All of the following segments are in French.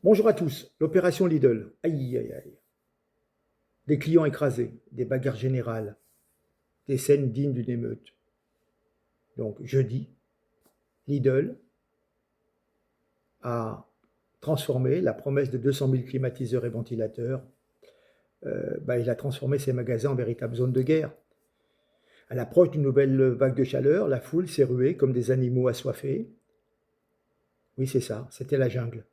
Bonjour à tous, l'opération Lidl. Aïe, aïe, aïe. Des clients écrasés, des bagarres générales, des scènes dignes d'une émeute. Donc, jeudi, Lidl a transformé la promesse de 200 000 climatiseurs et ventilateurs. Il a transformé ses magasins en véritable zone de guerre. À l'approche d'une nouvelle vague de chaleur, la foule s'est ruée comme des animaux assoiffés. Oui, c'est ça, c'était la jungle.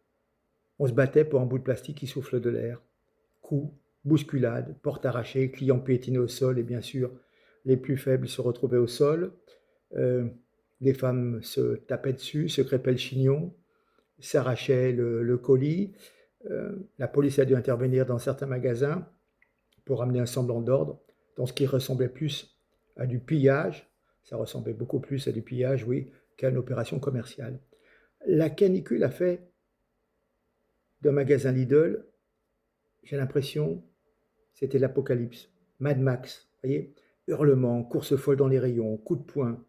On se battait pour un bout de plastique qui souffle de l'air. Coups, bousculades, portes arrachées, clients piétinés au sol et bien sûr, les plus faibles se retrouvaient au sol. Les femmes se tapaient dessus, se crêpaient le chignon, s'arrachaient le colis. La police a dû intervenir dans certains magasins pour amener un semblant d'ordre, dans ce qui ressemblait plus à du pillage. Ça ressemblait beaucoup plus à du pillage, oui, qu'à une opération commerciale. La canicule a fait d'un magasin Lidl, j'ai l'impression, c'était l'apocalypse. Mad Max, vous voyez, hurlements, course folle dans les rayons, coups de poing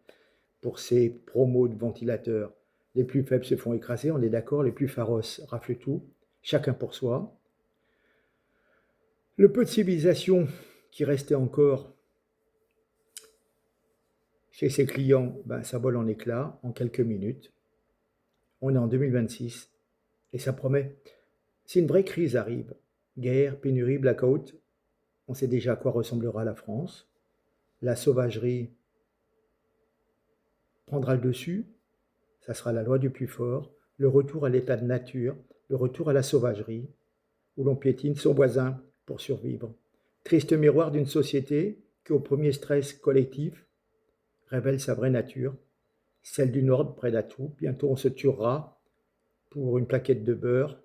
pour ces promos de ventilateurs. Les plus faibles se font écraser, on est d'accord, les plus féroces raflent tout, chacun pour soi. Le peu de civilisation qui restait encore chez ses clients, ça vole en éclats en quelques minutes. On est en 2026 et ça promet. Si une vraie crise arrive, guerre, pénurie, blackout, on sait déjà à quoi ressemblera la France. La sauvagerie prendra le dessus, ça sera la loi du plus fort, le retour à l'état de nature, le retour à la sauvagerie, où l'on piétine son voisin pour survivre. Triste miroir d'une société qui, au premier stress collectif, révèle sa vraie nature, celle d'une horde près d'Atout. Bientôt on se tuera pour une plaquette de beurre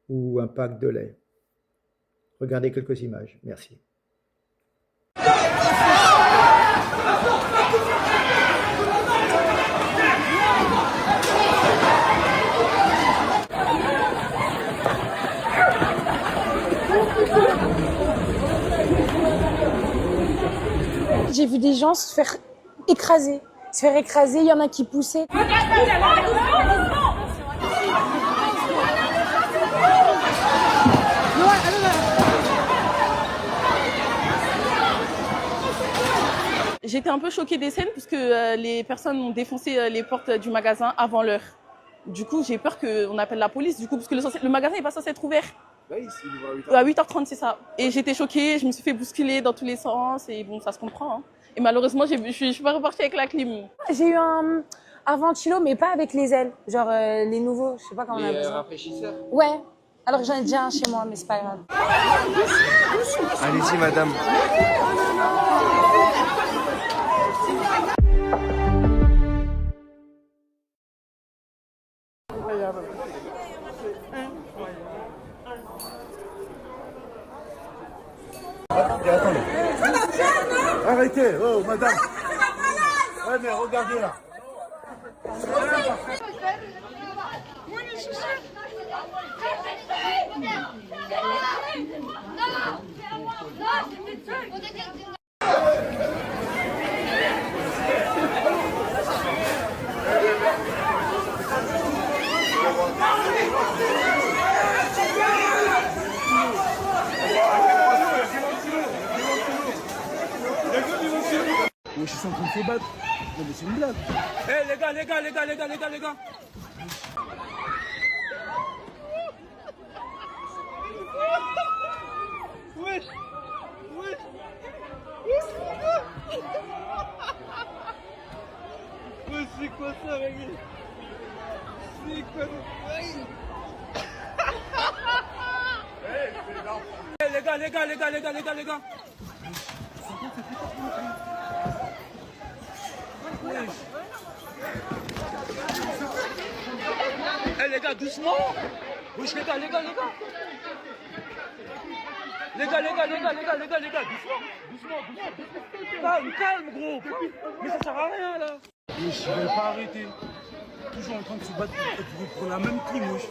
ou un pack de lait. Regardez quelques images. Merci. J'ai vu des gens se faire écraser. Il y en a qui poussaient. J'étais un peu choquée des scènes puisque les personnes ont défoncé les portes du magasin avant l'heure. Du coup, j'ai peur qu'on appelle la police, du coup, parce que le magasin n'est pas censé être ouvert. Oui, il ouvre à 8h30, c'est ça. Et j'étais choquée, je me suis fait bousculer dans tous les sens et bon, ça se comprend. Hein. Et malheureusement, je suis pas repartie avec la clim. J'ai eu un ventilo, mais pas avec les ailes. Genre les nouveaux, je sais pas comment on appelle ça. Rafraîchisseurs. Ouais. Alors j'en ai déjà un chez moi, mais c'est pas grave. Allez-y, madame. Attendez. Arrêtez, oh madame. Ouais, mais regardez là. Ils sont en train de se battre. Non mais c'est une blague. Hé les gars. Wesh. Ouais, c'est quoi ça, mec? C'est quoi ça? Hé les gars. Eh les gars, doucement. Wesh les gars. Les gars, doucement. Calme gros. Mais ça sert à rien là. Wesh, ils veulent pas arrêter. Toujours en train de se battre pour la même clim, wesh.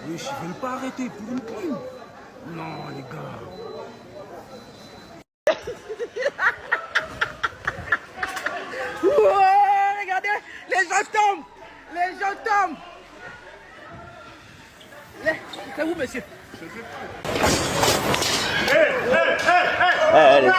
Wesh, ils veulent pas arrêter pour une clim. Non les gars. Regardez, les gens tombent. C'est où, monsieur? Allez.